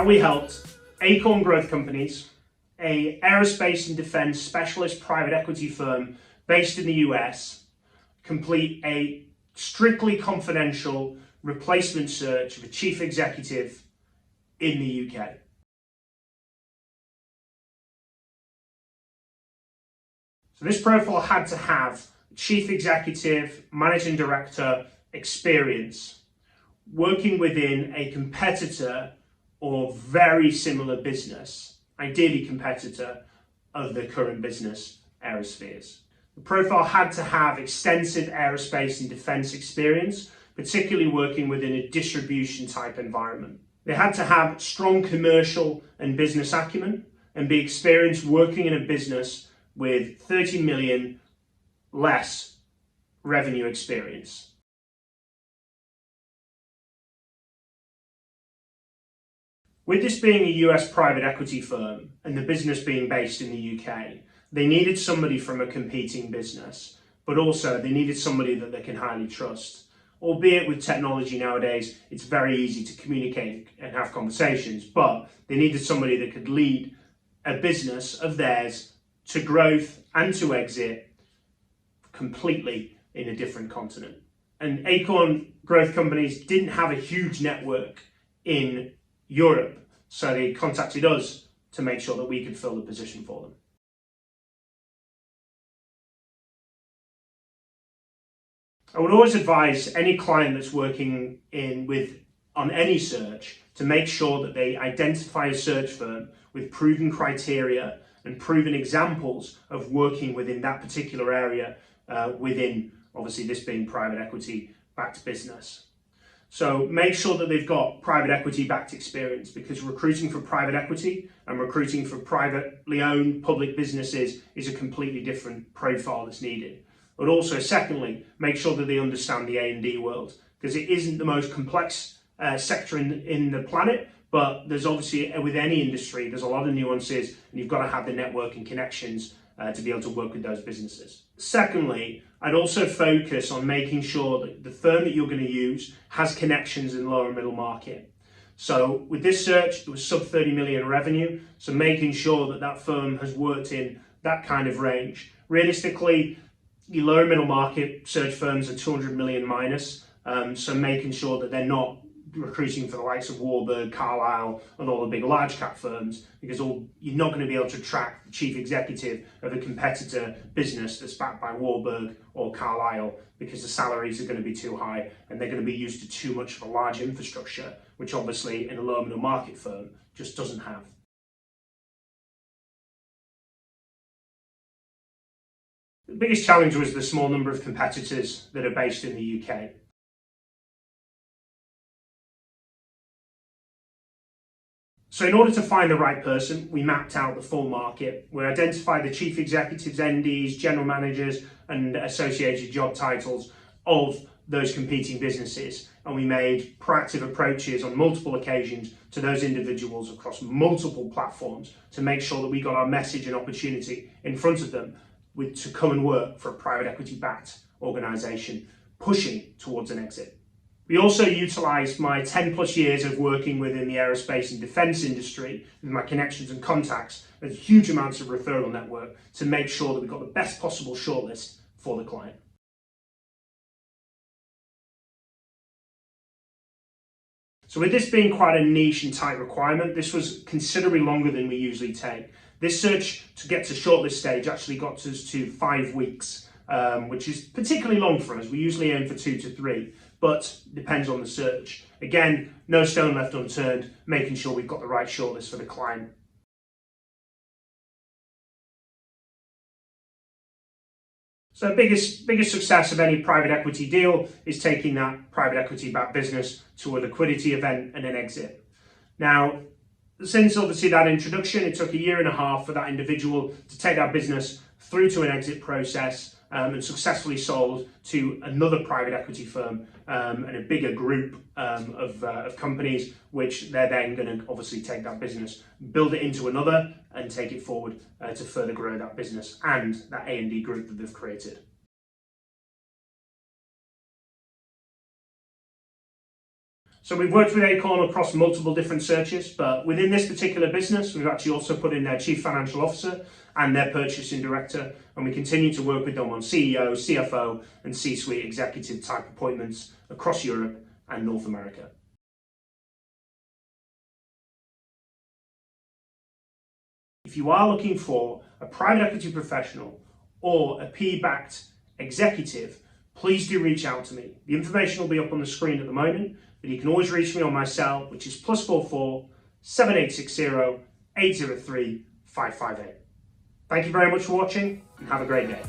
we helped Acorn Growth Companies, a aerospace and defense specialist private equity firm based in the US, complete a strictly confidential replacement search of a chief executive in the UK. So this profile had to have chief executive, managing director experience, working within a competitor or very similar business, ideally competitor of the current business, Aerospheres. The profile had to have extensive aerospace and defense experience, particularly working within a distribution type environment. They had to have strong commercial and business acumen and be experienced working in a business with 30 million less revenue experience. With this being a US private equity firm and the business being based in the UK, they needed somebody from a competing business, but also they needed somebody that they can highly trust. Albeit with technology nowadays, it's very easy to communicate and have conversations, but they needed somebody that could lead a business of theirs to growth and to exit completely in a different continent. And Acorn Growth Companies didn't have a huge network in Europe, so they contacted us to make sure that we could fill the position for them. I would always advise any client that's working on any search to make sure that they identify a search firm with proven criteria and proven examples of working within that particular area within, obviously this being private equity backed business. So make sure that they've got private equity backed experience, because recruiting for private equity and recruiting for privately owned public businesses is a completely different profile that's needed. But also, secondly, make sure that they understand the A&D world, because it isn't the most complex sector in the planet, but there's obviously, with any industry, there's a lot of nuances, and you've got to have the network and connections to be able to work with those businesses. Secondly, I'd also focus on making sure that the firm that you're going to use has connections in lower middle market. So with this search, it was sub 30 million revenue, so making sure that that firm has worked in that kind of range. Realistically, your lower middle market search firms are 200 million minus, so making sure that they're not recruiting for the likes of Warburg, Carlyle, and all the big large cap firms, because you're not going to be able to track the chief executive of a competitor business that's backed by Warburg or Carlyle, because the salaries are going to be too high and they're going to be used to too much of a large infrastructure, which obviously in a lower middle market firm just doesn't have. The biggest challenge was the small number of competitors that are based in the UK. So in order to find the right person, we mapped out the full market. We identified the chief executives, MDs, general managers, and associated job titles of those competing businesses. And we made proactive approaches on multiple occasions to those individuals across multiple platforms to make sure that we got our message and opportunity in front of them to come and work for a private equity backed organisation pushing towards an exit. We also utilised my 10 plus years of working within the aerospace and defence industry with my connections and contacts and huge amounts of referral network to make sure that we got the best possible shortlist for the client. So with this being quite a niche and tight requirement, this was considerably longer than we usually take. This search to get to shortlist stage actually got us to 5 weeks, which is particularly long for us. We usually aim for 2 to 3. But depends on the search. Again, no stone left unturned, making sure we've got the right shortlist for the client. So biggest success of any private equity deal is taking that private equity backed business to a liquidity event and an exit. Now, since obviously that introduction, it took 1.5 years for that individual to take that business through to an exit process and successfully sold to another private equity firm and a bigger group of companies, which they're then going to obviously take that business, build it into another, and take it forward to further grow that business and that A&D group that they've created. So we've worked with Acorn across multiple different searches, but within this particular business, we've actually also put in their chief financial officer and their purchasing director, and we continue to work with them on CEO, CFO, and C-suite executive type appointments across Europe and North America. If you are looking for a private equity professional or a PE-backed executive, please do reach out to me. The information will be up on the screen at the moment, but you can always reach me on my cell, which is +44 7860 803 558. Thank you very much for watching, and have a great day.